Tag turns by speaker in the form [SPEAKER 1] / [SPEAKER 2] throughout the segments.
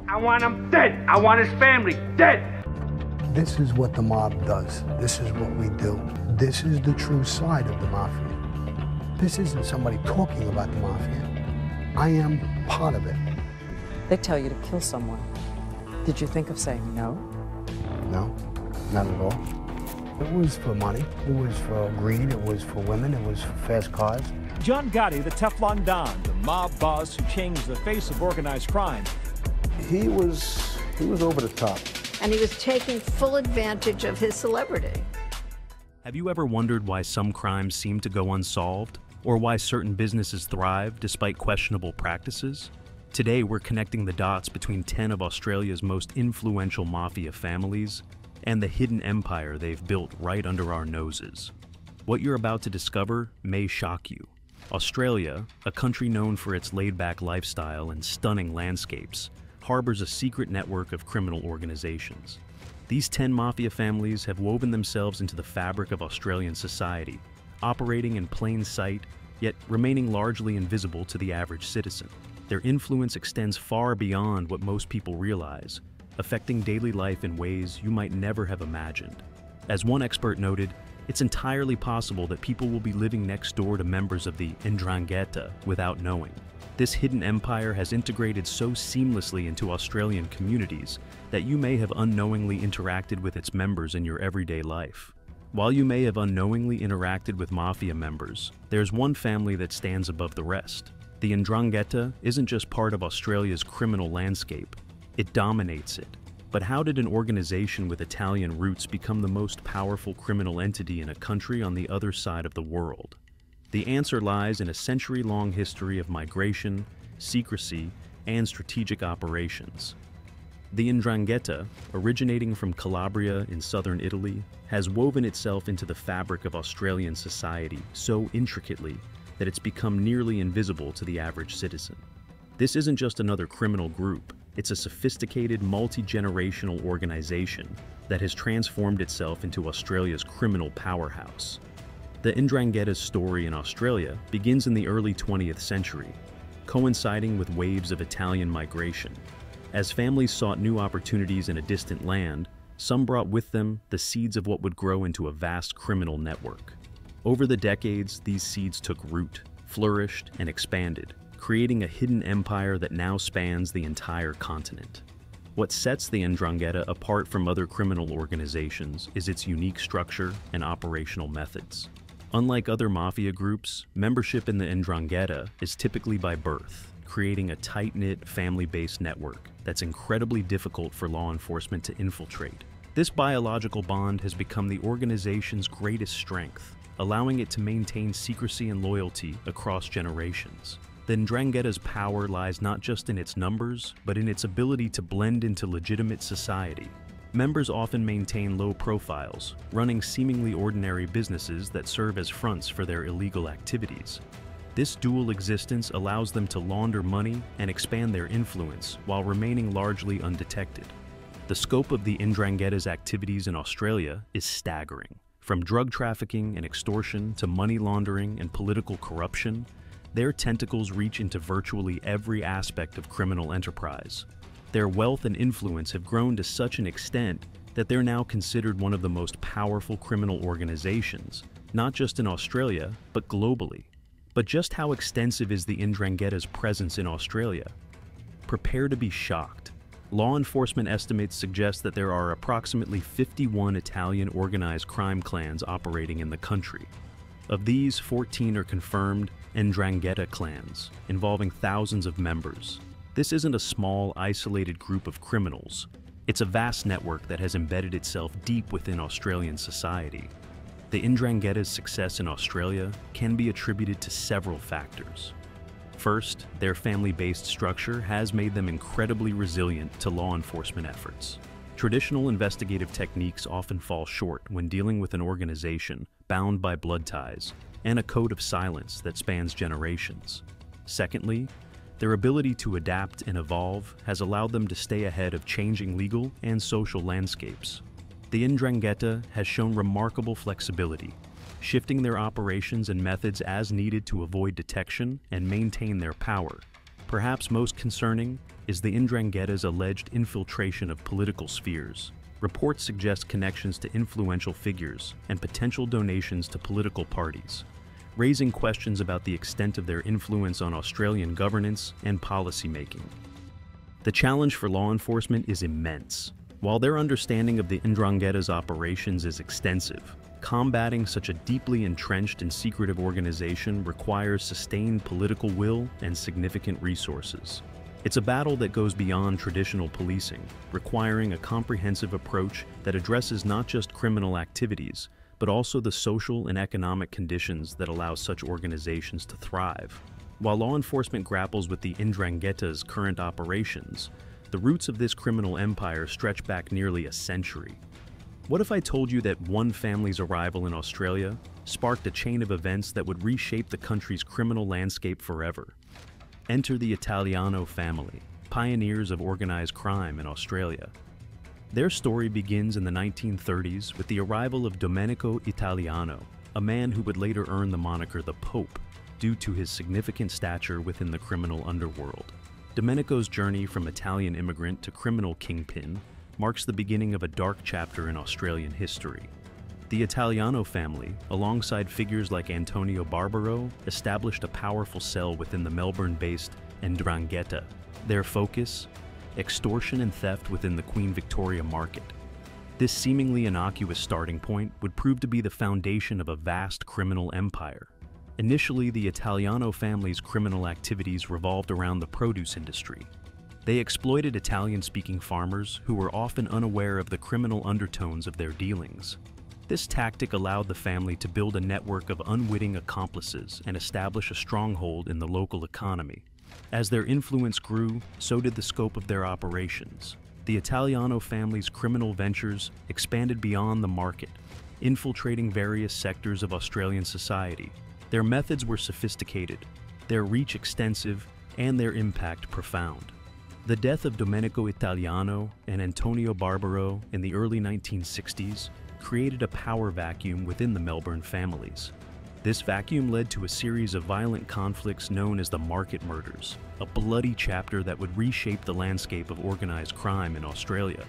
[SPEAKER 1] I want him dead. I want his family dead.
[SPEAKER 2] This is what the mob does. This is what we do. This is the true side of the Mafia. This isn't somebody talking about the Mafia. I am part of it.
[SPEAKER 3] They tell you to kill someone. Did you think of saying no?
[SPEAKER 2] No, not at all. It was for money. It was for greed. It was for women. It was for fast cars.
[SPEAKER 4] John Gotti, the Teflon Don, the mob boss who changed the face of organized crime.
[SPEAKER 5] He was over the top.
[SPEAKER 6] And he was taking full advantage of his celebrity.
[SPEAKER 7] Have you ever wondered why some crimes seem to go unsolved, or why certain businesses thrive despite questionable practices? Today, we're connecting the dots between 10 of Australia's most influential mafia families and the hidden empire they've built right under our noses. What you're about to discover may shock you. Australia, a country known for its laid-back lifestyle and stunning landscapes, harbors a secret network of criminal organizations. These 10 mafia families have woven themselves into the fabric of Australian society, operating in plain sight, yet remaining largely invisible to the average citizen. Their influence extends far beyond what most people realize, affecting daily life in ways you might never have imagined. As one expert noted, it's entirely possible that people will be living next door to members of the Ndrangheta without knowing. This hidden empire has integrated so seamlessly into Australian communities that you may have unknowingly interacted with its members in your everyday life. While you may have unknowingly interacted with mafia members, there's one family that stands above the rest. The Ndrangheta isn't just part of Australia's criminal landscape, it dominates it. But how did an organization with Italian roots become the most powerful criminal entity in a country on the other side of the world? The answer lies in a century-long history of migration, secrecy, and strategic operations. The Ndrangheta, originating from Calabria in southern Italy, has woven itself into the fabric of Australian society so intricately that it's become nearly invisible to the average citizen. This isn't just another criminal group, it's a sophisticated, multi-generational organization that has transformed itself into Australia's criminal powerhouse. The Ndrangheta's story in Australia begins in the early 20th century, coinciding with waves of Italian migration. As families sought new opportunities in a distant land, some brought with them the seeds of what would grow into a vast criminal network. Over the decades, these seeds took root, flourished, and expanded, creating a hidden empire that now spans the entire continent. What sets the Ndrangheta apart from other criminal organizations is its unique structure and operational methods. Unlike other mafia groups, membership in the Ndrangheta is typically by birth, creating a tight-knit, family-based network that's incredibly difficult for law enforcement to infiltrate. This biological bond has become the organization's greatest strength, allowing it to maintain secrecy and loyalty across generations. The Ndrangheta's power lies not just in its numbers, but in its ability to blend into legitimate society. Members often maintain low profiles, running seemingly ordinary businesses that serve as fronts for their illegal activities. This dual existence allows them to launder money and expand their influence while remaining largely undetected. The scope of the Ndrangheta's activities in Australia is staggering. From drug trafficking and extortion to money laundering and political corruption, their tentacles reach into virtually every aspect of criminal enterprise. Their wealth and influence have grown to such an extent that they're now considered one of the most powerful criminal organizations, not just in Australia, but globally. But just how extensive is the Ndrangheta's presence in Australia? Prepare to be shocked. Law enforcement estimates suggest that there are approximately 51 Italian organized crime clans operating in the country. Of these, 14 are confirmed Ndrangheta clans, involving thousands of members. This isn't a small, isolated group of criminals. It's a vast network that has embedded itself deep within Australian society. The Ndrangheta's success in Australia can be attributed to several factors. First, their family-based structure has made them incredibly resilient to law enforcement efforts. Traditional investigative techniques often fall short when dealing with an organization bound by blood ties and a code of silence that spans generations. Secondly, their ability to adapt and evolve has allowed them to stay ahead of changing legal and social landscapes. The Ndrangheta has shown remarkable flexibility, shifting their operations and methods as needed to avoid detection and maintain their power. Perhaps most concerning is the Ndrangheta's alleged infiltration of political spheres. Reports suggest connections to influential figures and potential donations to political parties, raising questions about the extent of their influence on Australian governance and policy-making. The challenge for law enforcement is immense. While their understanding of the Ndrangheta's operations is extensive, combating such a deeply entrenched and secretive organization requires sustained political will and significant resources. It's a battle that goes beyond traditional policing, requiring a comprehensive approach that addresses not just criminal activities, but also the social and economic conditions that allow such organizations to thrive. While law enforcement grapples with the Ndrangheta's current operations, the roots of this criminal empire stretch back nearly a century. What if I told you that one family's arrival in Australia sparked a chain of events that would reshape the country's criminal landscape forever? Enter the Italiano family, pioneers of organized crime in Australia. Their story begins in the 1930s with the arrival of Domenico Italiano, a man who would later earn the moniker the Pope due to his significant stature within the criminal underworld. Domenico's journey from Italian immigrant to criminal kingpin marks the beginning of a dark chapter in Australian history. The Italiano family, alongside figures like Antonio Barbaro, established a powerful cell within the Melbourne-based Ndrangheta. Their focus? Extortion and theft within the Queen Victoria market. This seemingly innocuous starting point would prove to be the foundation of a vast criminal empire. Initially, the Italiano family's criminal activities revolved around the produce industry. They exploited Italian-speaking farmers who were often unaware of the criminal undertones of their dealings. This tactic allowed the family to build a network of unwitting accomplices and establish a stronghold in the local economy. As their influence grew, so did the scope of their operations. The Italiano family's criminal ventures expanded beyond the market, infiltrating various sectors of Australian society. Their methods were sophisticated, their reach extensive, and their impact profound. The death of Domenico Italiano and Antonio Barbaro in the early 1960s created a power vacuum within the Melbourne families. This vacuum led to a series of violent conflicts known as the Market Murders, a bloody chapter that would reshape the landscape of organized crime in Australia.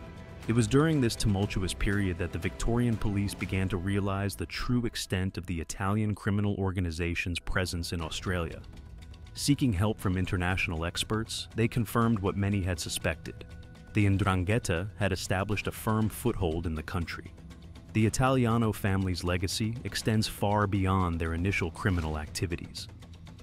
[SPEAKER 7] It was during this tumultuous period that the Victorian police began to realize the true extent of the Italian criminal organization's presence in Australia. Seeking help from international experts, they confirmed what many had suspected. The Ndrangheta had established a firm foothold in the country. The Italiano family's legacy extends far beyond their initial criminal activities.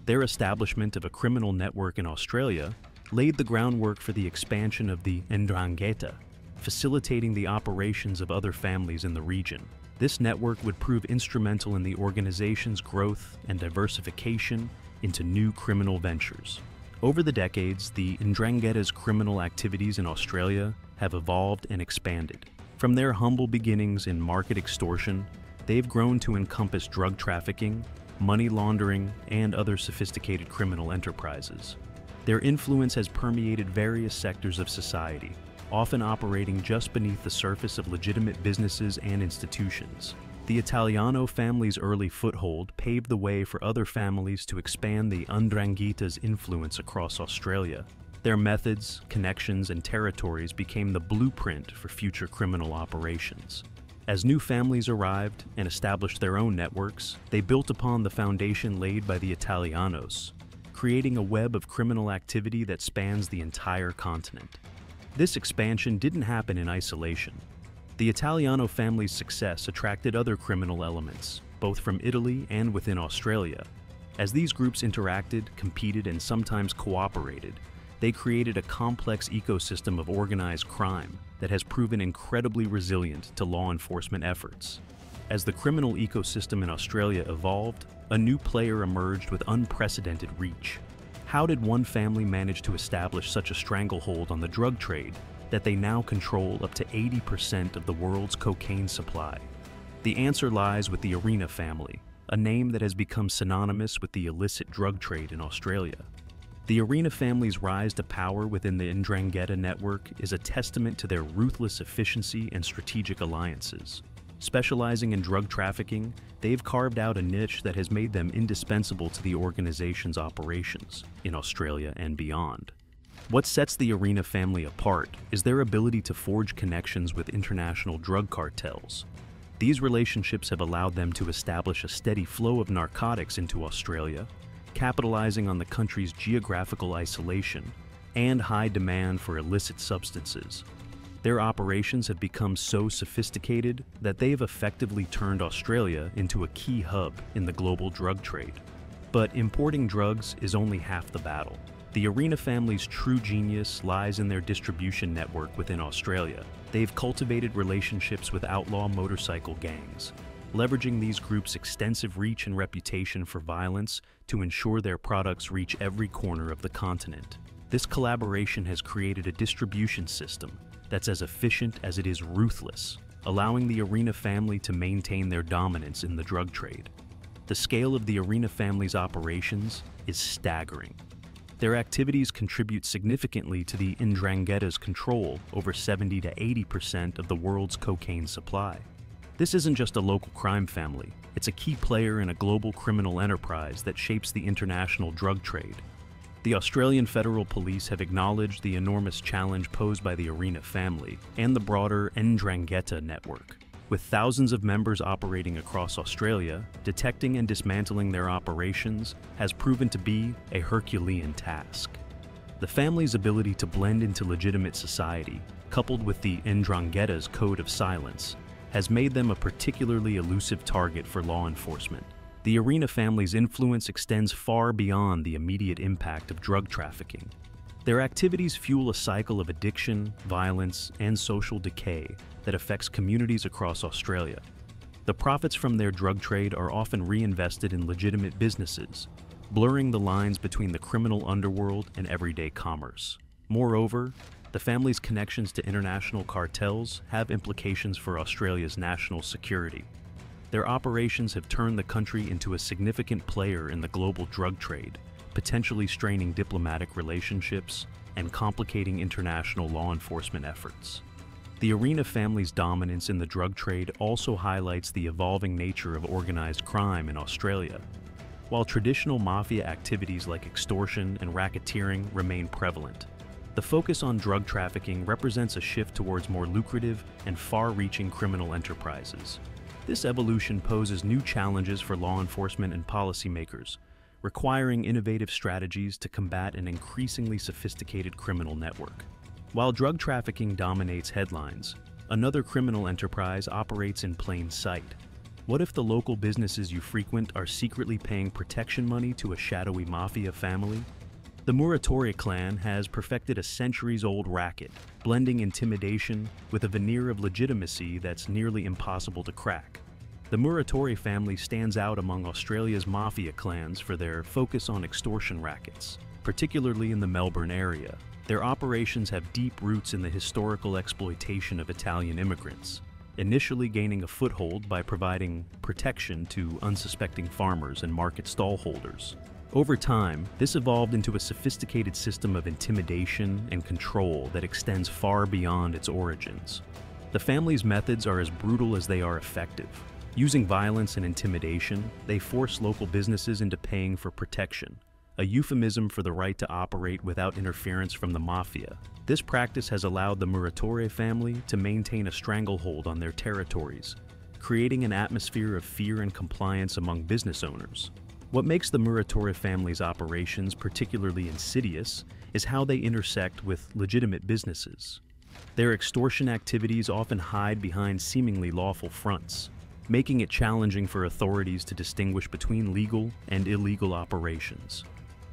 [SPEAKER 7] Their establishment of a criminal network in Australia laid the groundwork for the expansion of the Ndrangheta, facilitating the operations of other families in the region. This network would prove instrumental in the organization's growth and diversification into new criminal ventures. Over the decades, the Ndrangheta's criminal activities in Australia have evolved and expanded. From their humble beginnings in market extortion, they've grown to encompass drug trafficking, money laundering, and other sophisticated criminal enterprises. Their influence has permeated various sectors of society, often operating just beneath the surface of legitimate businesses and institutions. The Italiano family's early foothold paved the way for other families to expand the Ndrangheta's influence across Australia. Their methods, connections, and territories became the blueprint for future criminal operations. As new families arrived and established their own networks, they built upon the foundation laid by the Italianos, creating a web of criminal activity that spans the entire continent. This expansion didn't happen in isolation. The Italiano family's success attracted other criminal elements, both from Italy and within Australia. As these groups interacted, competed, and sometimes cooperated, they created a complex ecosystem of organized crime that has proven incredibly resilient to law enforcement efforts. As the criminal ecosystem in Australia evolved, a new player emerged with unprecedented reach. How did one family manage to establish such a stranglehold on the drug trade that they now control up to 80% of the world's cocaine supply? The answer lies with the Arena family, a name that has become synonymous with the illicit drug trade in Australia. The Arena family's rise to power within the Ndrangheta network is a testament to their ruthless efficiency and strategic alliances. Specializing in drug trafficking, they've carved out a niche that has made them indispensable to the organization's operations in Australia and beyond. What sets the Arena family apart is their ability to forge connections with international drug cartels. These relationships have allowed them to establish a steady flow of narcotics into Australia, capitalizing on the country's geographical isolation and high demand for illicit substances. Their operations have become so sophisticated that they have effectively turned Australia into a key hub in the global drug trade. But importing drugs is only half the battle. The Arena family's true genius lies in their distribution network within Australia. They've cultivated relationships with outlaw motorcycle gangs, leveraging these groups' extensive reach and reputation for violence to ensure their products reach every corner of the continent. This collaboration has created a distribution system that's as efficient as it is ruthless, allowing the Arena family to maintain their dominance in the drug trade. The scale of the Arena family's operations is staggering. Their activities contribute significantly to the Ndrangheta's control over 70 to 80% of the world's cocaine supply. This isn't just a local crime family, it's a key player in a global criminal enterprise that shapes the international drug trade. The Australian Federal Police have acknowledged the enormous challenge posed by the Arena family and the broader Ndrangheta network. With thousands of members operating across Australia, detecting and dismantling their operations has proven to be a Herculean task. The family's ability to blend into legitimate society, coupled with the Ndrangheta's code of silence, has made them a particularly elusive target for law enforcement. The Arena family's influence extends far beyond the immediate impact of drug trafficking. Their activities fuel a cycle of addiction, violence, and social decay that affects communities across Australia. The profits from their drug trade are often reinvested in legitimate businesses, blurring the lines between the criminal underworld and everyday commerce. Moreover, the family's connections to international cartels have implications for Australia's national security. Their operations have turned the country into a significant player in the global drug trade, potentially straining diplomatic relationships and complicating international law enforcement efforts. The Arena family's dominance in the drug trade also highlights the evolving nature of organized crime in Australia. While traditional mafia activities like extortion and racketeering remain prevalent, the focus on drug trafficking represents a shift towards more lucrative and far-reaching criminal enterprises. This evolution poses new challenges for law enforcement and policymakers, requiring innovative strategies to combat an increasingly sophisticated criminal network. While drug trafficking dominates headlines, another criminal enterprise operates in plain sight. What if the local businesses you frequent are secretly paying protection money to a shadowy mafia family? The Muratori clan has perfected a centuries-old racket, blending intimidation with a veneer of legitimacy that's nearly impossible to crack. The Muratori family stands out among Australia's mafia clans for their focus on extortion rackets, particularly in the Melbourne area. Their operations have deep roots in the historical exploitation of Italian immigrants, initially gaining a foothold by providing protection to unsuspecting farmers and market stallholders. Over time, this evolved into a sophisticated system of intimidation and control that extends far beyond its origins. The family's methods are as brutal as they are effective. Using violence and intimidation, they force local businesses into paying for protection, a euphemism for the right to operate without interference from the mafia. This practice has allowed the Muratori family to maintain a stranglehold on their territories, creating an atmosphere of fear and compliance among business owners. What makes the Muratori family's operations particularly insidious is how they intersect with legitimate businesses. Their extortion activities often hide behind seemingly lawful fronts, making it challenging for authorities to distinguish between legal and illegal operations.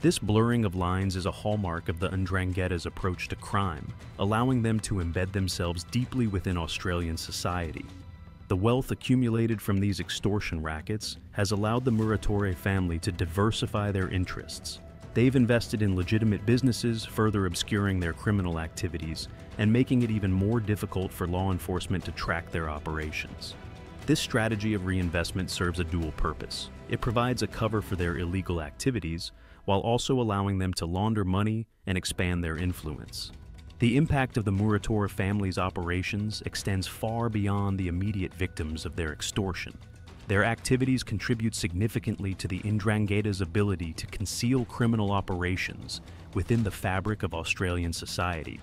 [SPEAKER 7] This blurring of lines is a hallmark of the Ndrangheta's approach to crime, allowing them to embed themselves deeply within Australian society. The wealth accumulated from these extortion rackets has allowed the Muratori family to diversify their interests. They've invested in legitimate businesses, further obscuring their criminal activities and making it even more difficult for law enforcement to track their operations. This strategy of reinvestment serves a dual purpose. It provides a cover for their illegal activities, while also allowing them to launder money and expand their influence. The impact of the Murator family's operations extends far beyond the immediate victims of their extortion. Their activities contribute significantly to the Ndrangheta's ability to conceal criminal operations within the fabric of Australian society.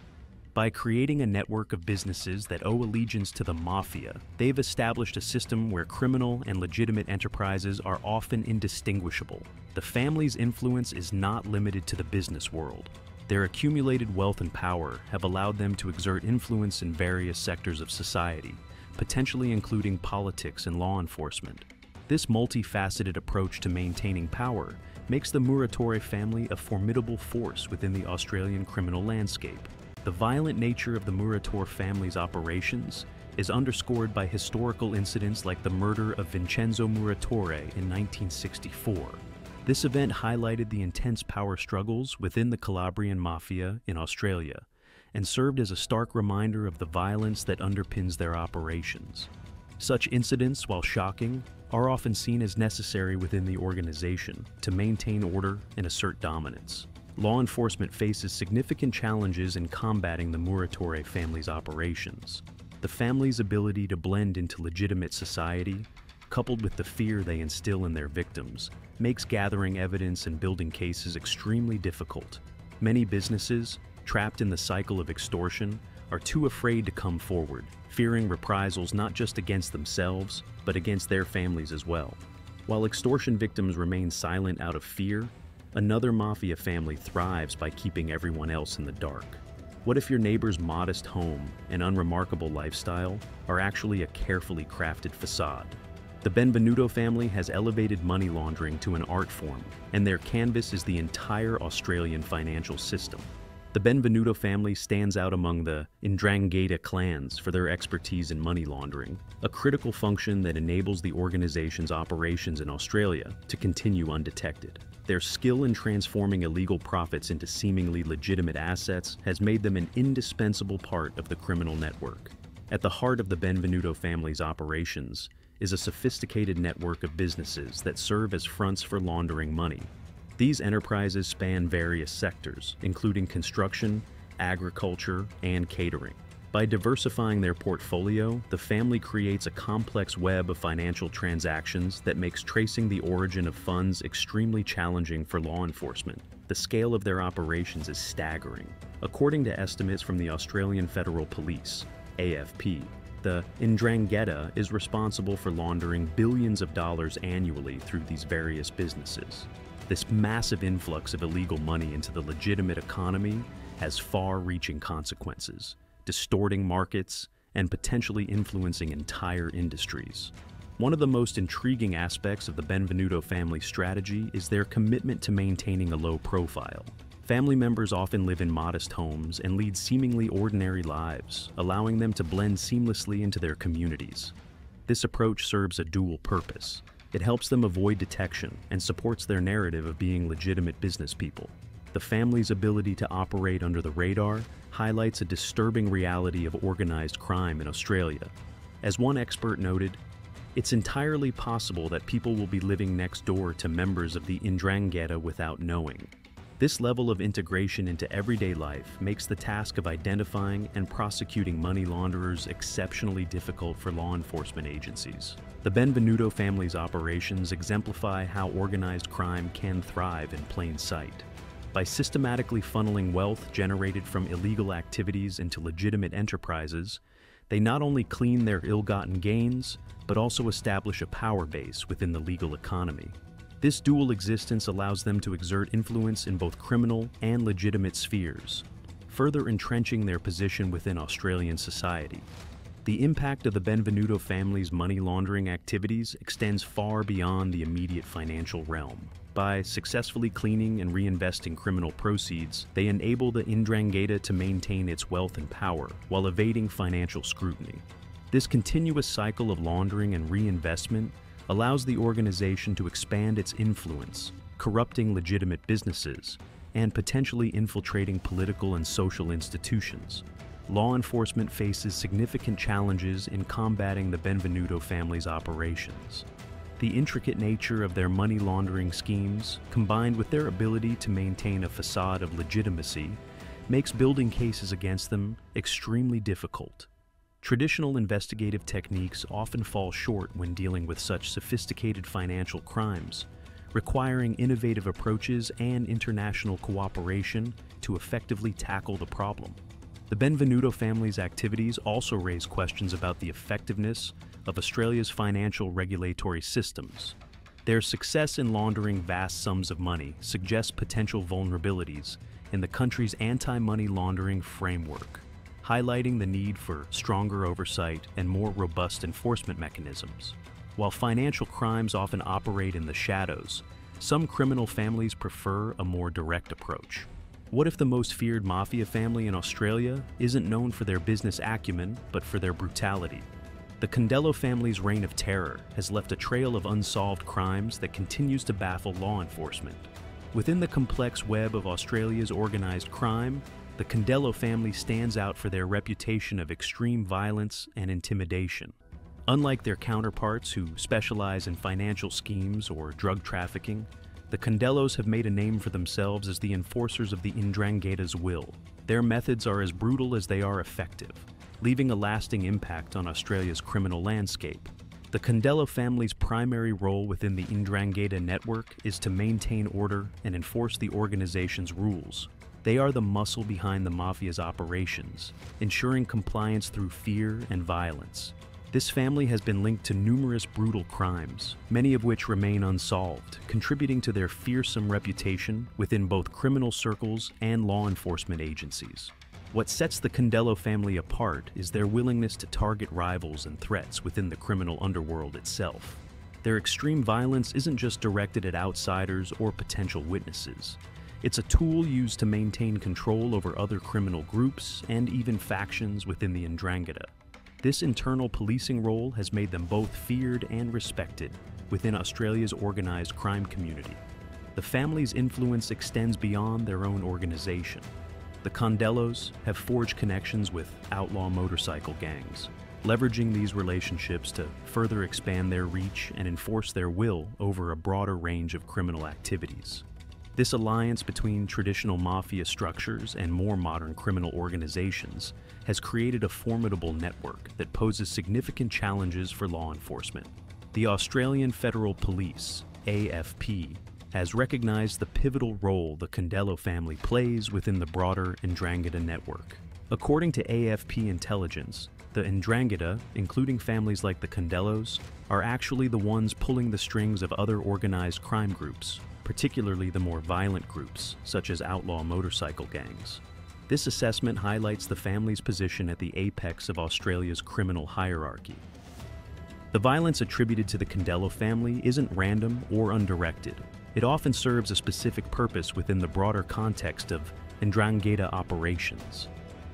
[SPEAKER 7] By creating a network of businesses that owe allegiance to the Mafia, they've established a system where criminal and legitimate enterprises are often indistinguishable. The family's influence is not limited to the business world. Their accumulated wealth and power have allowed them to exert influence in various sectors of society, potentially including politics and law enforcement. This multifaceted approach to maintaining power makes the Murator family a formidable force within the Australian criminal landscape. The violent nature of the Murator family's operations is underscored by historical incidents like the murder of Vincenzo Muratore in 1964. This event highlighted the intense power struggles within the Calabrian Mafia in Australia and served as a stark reminder of the violence that underpins their operations. Such incidents, while shocking, are often seen as necessary within the organization to maintain order and assert dominance. Law enforcement faces significant challenges in combating the Muratore family's operations. The family's ability to blend into legitimate society, coupled with the fear they instill in their victims, makes gathering evidence and building cases extremely difficult. Many businesses, trapped in the cycle of extortion, are too afraid to come forward, fearing reprisals not just against themselves, but against their families as well. While extortion victims remain silent out of fear, another Mafia family thrives by keeping everyone else in the dark. What if your neighbor's modest home and unremarkable lifestyle are actually a carefully crafted facade? The Benvenuto family has elevated money laundering to an art form, and their canvas is the entire Australian financial system. The Benvenuto family stands out among the Ndrangheta clans for their expertise in money laundering, a critical function that enables the organization's operations in Australia to continue undetected. Their skill in transforming illegal profits into seemingly legitimate assets has made them an indispensable part of the criminal network. At the heart of the Benvenuto family's operations is a sophisticated network of businesses that serve as fronts for laundering money. These enterprises span various sectors, including construction, agriculture, and catering. By diversifying their portfolio, the family creates a complex web of financial transactions that makes tracing the origin of funds extremely challenging for law enforcement. The scale of their operations is staggering. According to estimates from the Australian Federal Police, AFP, the Ndrangheta is responsible for laundering billions of dollars annually through these various businesses. This massive influx of illegal money into the legitimate economy has far-reaching consequences, distorting markets and potentially influencing entire industries. One of the most intriguing aspects of the Benvenuto family strategy is their commitment to maintaining a low profile. Family members often live in modest homes and lead seemingly ordinary lives, allowing them to blend seamlessly into their communities. This approach serves a dual purpose. It helps them avoid detection and supports their narrative of being legitimate business people. The family's ability to operate under the radar highlights a disturbing reality of organized crime in Australia. As one expert noted, it's entirely possible that people will be living next door to members of the Ndrangheta without knowing. This level of integration into everyday life makes the task of identifying and prosecuting money launderers exceptionally difficult for law enforcement agencies. The Benvenuto family's operations exemplify how organized crime can thrive in plain sight. By systematically funneling wealth generated from illegal activities into legitimate enterprises, they not only clean their ill-gotten gains, but also establish a power base within the legal economy. This dual existence allows them to exert influence in both criminal and legitimate spheres, further entrenching their position within Australian society. The impact of the Benvenuto family's money laundering activities extends far beyond the immediate financial realm. By successfully cleaning and reinvesting criminal proceeds, they enable the Ndrangheta to maintain its wealth and power while evading financial scrutiny. This continuous cycle of laundering and reinvestment allows the organization to expand its influence, corrupting legitimate businesses, and potentially infiltrating political and social institutions. Law enforcement faces significant challenges in combating the Benvenuto family's operations. The intricate nature of their money laundering schemes, combined with their ability to maintain a facade of legitimacy, makes building cases against them extremely difficult. Traditional investigative techniques often fall short when dealing with such sophisticated financial crimes, requiring innovative approaches and international cooperation to effectively tackle the problem. The Benvenuto family's activities also raise questions about the effectiveness of Australia's financial regulatory systems. Their success in laundering vast sums of money suggests potential vulnerabilities in the country's anti-money laundering framework, highlighting the need for stronger oversight and more robust enforcement mechanisms. While financial crimes often operate in the shadows, some criminal families prefer a more direct approach. What if the most feared mafia family in Australia isn't known for their business acumen, but for their brutality? The Condello family's reign of terror has left a trail of unsolved crimes that continues to baffle law enforcement. Within the complex web of Australia's organized crime, the Condello family stands out for their reputation of extreme violence and intimidation. Unlike their counterparts who specialize in financial schemes or drug trafficking, the Condellos have made a name for themselves as the enforcers of the Ndrangheta's will. Their methods are as brutal as they are effective, leaving a lasting impact on Australia's criminal landscape. The Condello family's primary role within the Ndrangheta network is to maintain order and enforce the organization's rules. They are the muscle behind the Mafia's operations, ensuring compliance through fear and violence. This family has been linked to numerous brutal crimes, many of which remain unsolved, contributing to their fearsome reputation within both criminal circles and law enforcement agencies. What sets the Condello family apart is their willingness to target rivals and threats within the criminal underworld itself. Their extreme violence isn't just directed at outsiders or potential witnesses. It's a tool used to maintain control over other criminal groups and even factions within the Ndrangheta. This internal policing role has made them both feared and respected within Australia's organized crime community. The family's influence extends beyond their own organization. The Condellos have forged connections with outlaw motorcycle gangs, leveraging these relationships to further expand their reach and enforce their will over a broader range of criminal activities. This alliance between traditional mafia structures and more modern criminal organizations has created a formidable network that poses significant challenges for law enforcement. The Australian Federal Police, AFP, has recognized the pivotal role the Condello family plays within the broader Ndrangheta network. According to AFP intelligence, the Ndrangheta, including families like the Condellos, are actually the ones pulling the strings of other organized crime groups, particularly the more violent groups, such as outlaw motorcycle gangs. This assessment highlights the family's position at the apex of Australia's criminal hierarchy. The violence attributed to the Condello family isn't random or undirected. It often serves a specific purpose within the broader context of Ndrangheta operations.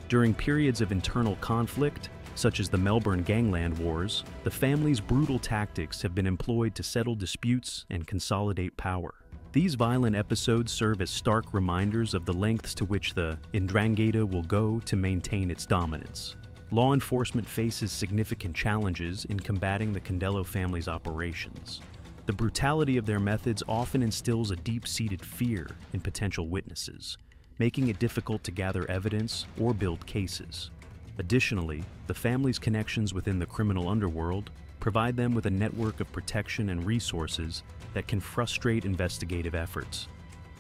[SPEAKER 7] During periods of internal conflict, such as the Melbourne Gangland Wars, the family's brutal tactics have been employed to settle disputes and consolidate power. These violent episodes serve as stark reminders of the lengths to which the Ndrangheta will go to maintain its dominance. Law enforcement faces significant challenges in combating the Condello family's operations. The brutality of their methods often instills a deep-seated fear in potential witnesses, making it difficult to gather evidence or build cases. Additionally, the family's connections within the criminal underworld provide them with a network of protection and resources that can frustrate investigative efforts.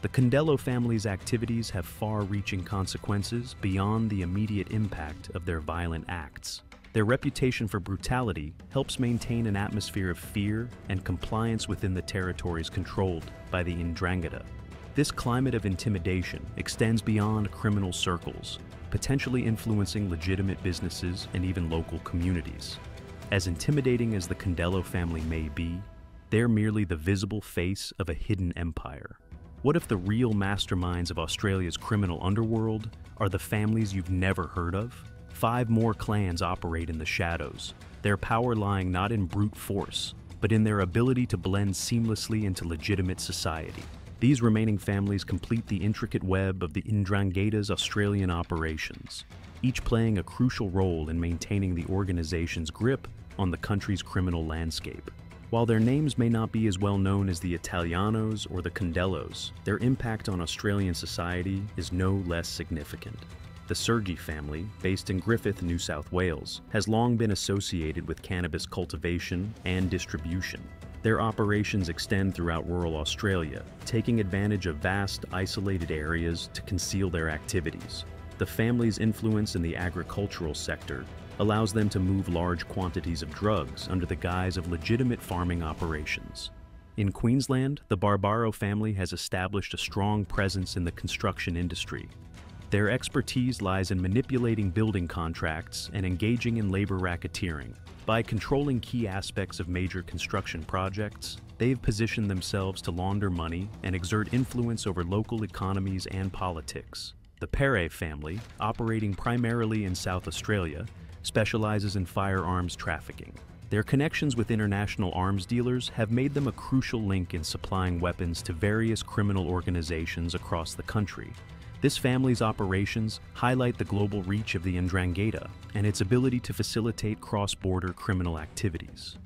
[SPEAKER 7] The Condello family's activities have far-reaching consequences beyond the immediate impact of their violent acts. Their reputation for brutality helps maintain an atmosphere of fear and compliance within the territories controlled by the Ndrangheta. This climate of intimidation extends beyond criminal circles, potentially influencing legitimate businesses and even local communities. As intimidating as the Condello family may be, they're merely the visible face of a hidden empire. What if the real masterminds of Australia's criminal underworld are the families you've never heard of? 5 more clans operate in the shadows, their power lying not in brute force, but in their ability to blend seamlessly into legitimate society. These remaining families complete the intricate web of the Ndrangheta's Australian operations, each playing a crucial role in maintaining the organization's grip on the country's criminal landscape. While their names may not be as well known as the Italianos or the Condellos, their impact on Australian society is no less significant. The Sergi family, based in Griffith, New South Wales, has long been associated with cannabis cultivation and distribution. Their operations extend throughout rural Australia, taking advantage of vast, isolated areas to conceal their activities. The family's influence in the agricultural sector allows them to move large quantities of drugs under the guise of legitimate farming operations. In Queensland, the Barbaro family has established a strong presence in the construction industry. Their expertise lies in manipulating building contracts and engaging in labor racketeering. By controlling key aspects of major construction projects, they've positioned themselves to launder money and exert influence over local economies and politics. The Perret family, operating primarily in South Australia, specializes in firearms trafficking. Their connections with international arms dealers have made them a crucial link in supplying weapons to various criminal organizations across the country. This family's operations highlight the global reach of the Ndrangheta and its ability to facilitate cross-border criminal activities.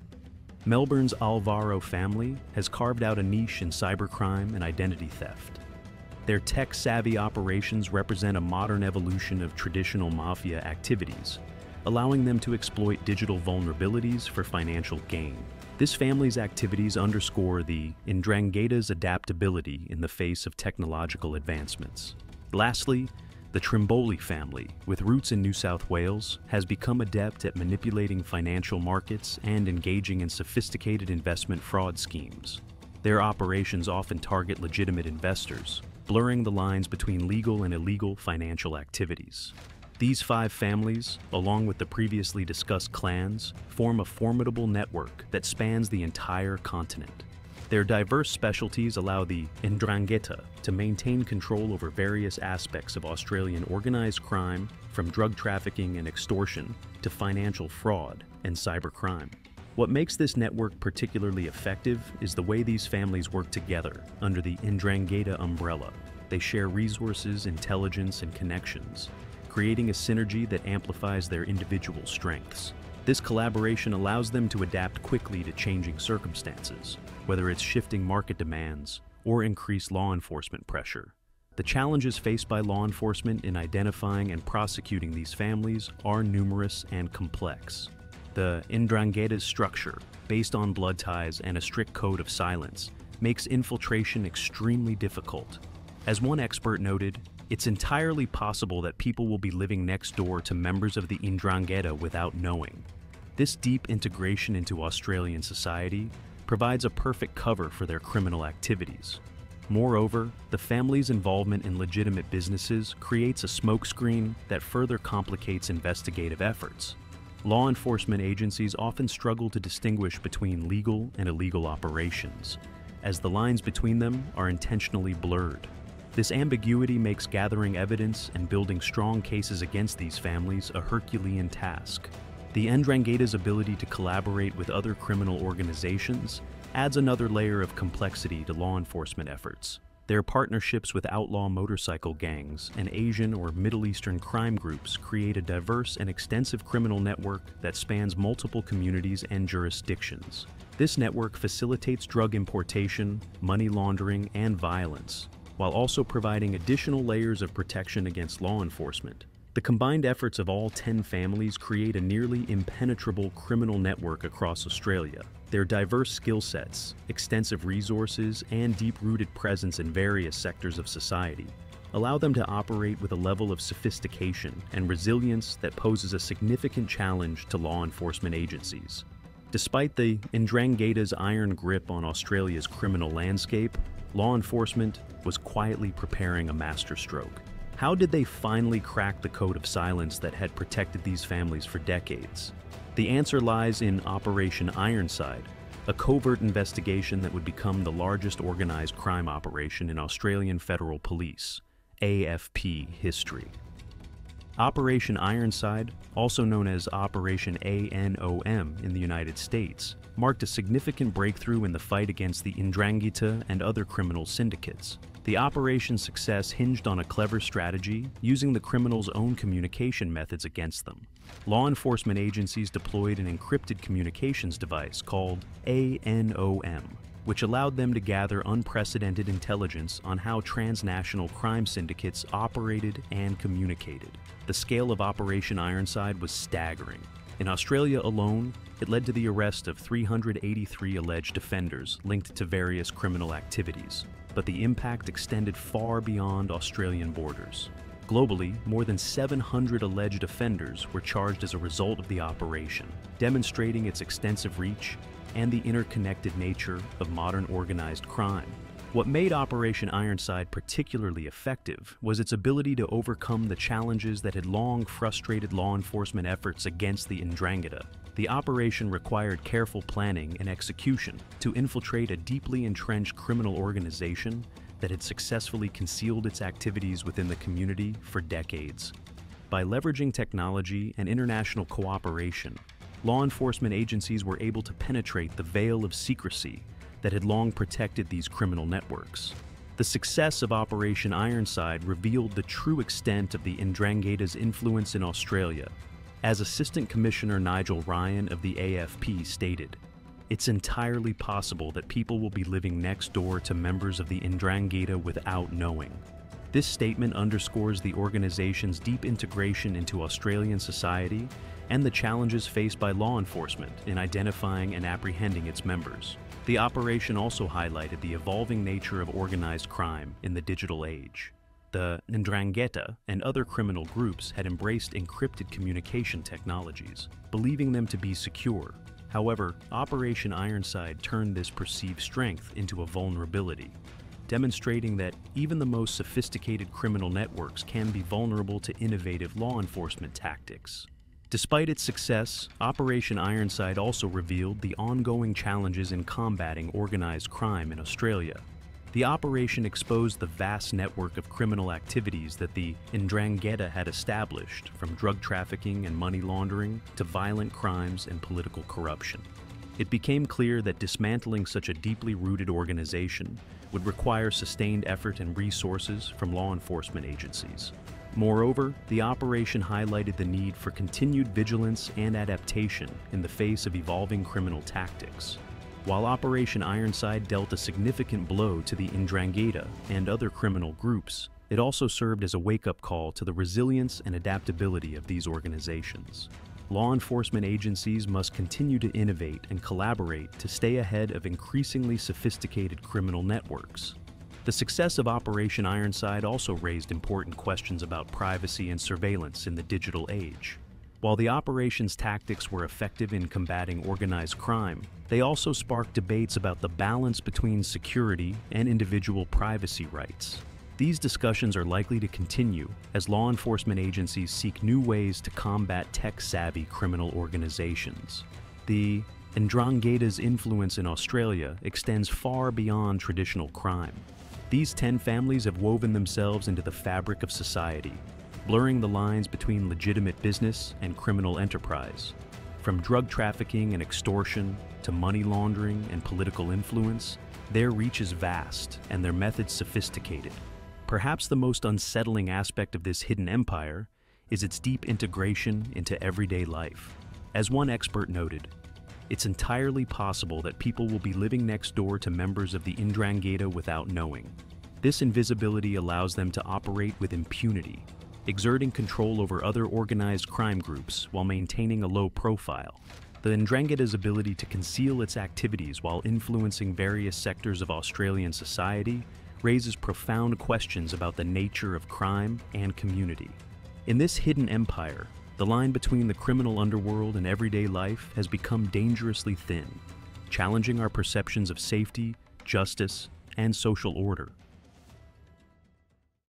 [SPEAKER 7] Melbourne's Alvaro family has carved out a niche in cybercrime and identity theft. Their tech-savvy operations represent a modern evolution of traditional mafia activities, allowing them to exploit digital vulnerabilities for financial gain. This family's activities underscore the Ndrangheta's adaptability in the face of technological advancements. Lastly, the Trimboli family, with roots in New South Wales, has become adept at manipulating financial markets and engaging in sophisticated investment fraud schemes. Their operations often target legitimate investors, blurring the lines between legal and illegal financial activities. These 5 families, along with the previously discussed clans, form a formidable network that spans the entire continent. Their diverse specialties allow the Ndrangheta to maintain control over various aspects of Australian organized crime, from drug trafficking and extortion to financial fraud and cybercrime. What makes this network particularly effective is the way these families work together under the Ndrangheta umbrella. They share resources, intelligence, and connections, creating a synergy that amplifies their individual strengths. This collaboration allows them to adapt quickly to changing circumstances, whether it's shifting market demands or increased law enforcement pressure. The challenges faced by law enforcement in identifying and prosecuting these families are numerous and complex. The Ndrangheta's structure, based on blood ties and a strict code of silence, makes infiltration extremely difficult. As one expert noted, it's entirely possible that people will be living next door to members of the Ndrangheta without knowing. This deep integration into Australian society provides a perfect cover for their criminal activities. Moreover, the family's involvement in legitimate businesses creates a smokescreen that further complicates investigative efforts. Law enforcement agencies often struggle to distinguish between legal and illegal operations, as the lines between them are intentionally blurred. This ambiguity makes gathering evidence and building strong cases against these families a Herculean task. The Ndrangheta's ability to collaborate with other criminal organizations adds another layer of complexity to law enforcement efforts. Their partnerships with outlaw motorcycle gangs and Asian or Middle Eastern crime groups create a diverse and extensive criminal network that spans multiple communities and jurisdictions. This network facilitates drug importation, money laundering, and violence, while also providing additional layers of protection against law enforcement. The combined efforts of all 10 families create a nearly impenetrable criminal network across Australia. Their diverse skill sets, extensive resources, and deep-rooted presence in various sectors of society allow them to operate with a level of sophistication and resilience that poses a significant challenge to law enforcement agencies. Despite the Ndrangheta's iron grip on Australia's criminal landscape, law enforcement was quietly preparing a masterstroke. How did they finally crack the code of silence that had protected these families for decades? The answer lies in Operation Ironside, a covert investigation that would become the largest organized crime operation in Australian Federal Police, AFP, history. Operation Ironside, also known as Operation ANOM in the United States, marked a significant breakthrough in the fight against the Ndrangheta and other criminal syndicates. The operation's success hinged on a clever strategy using the criminals' own communication methods against them. law enforcement agencies deployed an encrypted communications device called ANOM, which allowed them to gather unprecedented intelligence on how transnational crime syndicates operated and communicated. The scale of Operation Ironside was staggering. In Australia alone, it led to the arrest of 383 alleged offenders linked to various criminal activities, but the impact extended far beyond Australian borders. Globally, more than 700 alleged offenders were charged as a result of the operation, demonstrating its extensive reach and the interconnected nature of modern organized crime. What made Operation Ironside particularly effective was its ability to overcome the challenges that had long frustrated law enforcement efforts against the Ndrangheta. The operation required careful planning and execution to infiltrate a deeply entrenched criminal organization that had successfully concealed its activities within the community for decades. By leveraging technology and international cooperation, law enforcement agencies were able to penetrate the veil of secrecy that had long protected these criminal networks. The success of Operation Ironside revealed the true extent of the Ndrangheta's influence in Australia. As Assistant Commissioner Nigel Ryan of the AFP stated, "It's entirely possible that people will be living next door to members of the Ndrangheta without knowing." This statement underscores the organization's deep integration into Australian society and the challenges faced by law enforcement in identifying and apprehending its members. The operation also highlighted the evolving nature of organized crime in the digital age. The Ndrangheta and other criminal groups had embraced encrypted communication technologies, believing them to be secure. However, Operation Ironside turned this perceived strength into a vulnerability, demonstrating that even the most sophisticated criminal networks can be vulnerable to innovative law enforcement tactics. Despite its success, Operation Ironside also revealed the ongoing challenges in combating organized crime in Australia. The operation exposed the vast network of criminal activities that the Ndrangheta had established, from drug trafficking and money laundering to violent crimes and political corruption. It became clear that dismantling such a deeply rooted organization would require sustained effort and resources from law enforcement agencies. Moreover, the operation highlighted the need for continued vigilance and adaptation in the face of evolving criminal tactics. While Operation Ironside dealt a significant blow to the Ndrangheta and other criminal groups, it also served as a wake-up call to the resilience and adaptability of these organizations. Law enforcement agencies must continue to innovate and collaborate to stay ahead of increasingly sophisticated criminal networks. The success of Operation Ironside also raised important questions about privacy and surveillance in the digital age. While the operation's tactics were effective in combating organized crime, they also sparked debates about the balance between security and individual privacy rights. These discussions are likely to continue as law enforcement agencies seek new ways to combat tech-savvy criminal organizations. The Ndrangheta's influence in Australia extends far beyond traditional crime. These 10 families have woven themselves into the fabric of society, blurring the lines between legitimate business and criminal enterprise. From drug trafficking and extortion to money laundering and political influence, their reach is vast and their methods sophisticated. Perhaps the most unsettling aspect of this hidden empire is its deep integration into everyday life. As one expert noted, it's entirely possible that people will be living next door to members of the Ndrangheta without knowing. This invisibility allows them to operate with impunity, exerting control over other organized crime groups while maintaining a low profile. The Ndrangheta's ability to conceal its activities while influencing various sectors of Australian society raises profound questions about the nature of crime and community. In this hidden empire, the line between the criminal underworld and everyday life has become dangerously thin, challenging our perceptions of safety, justice, and social order.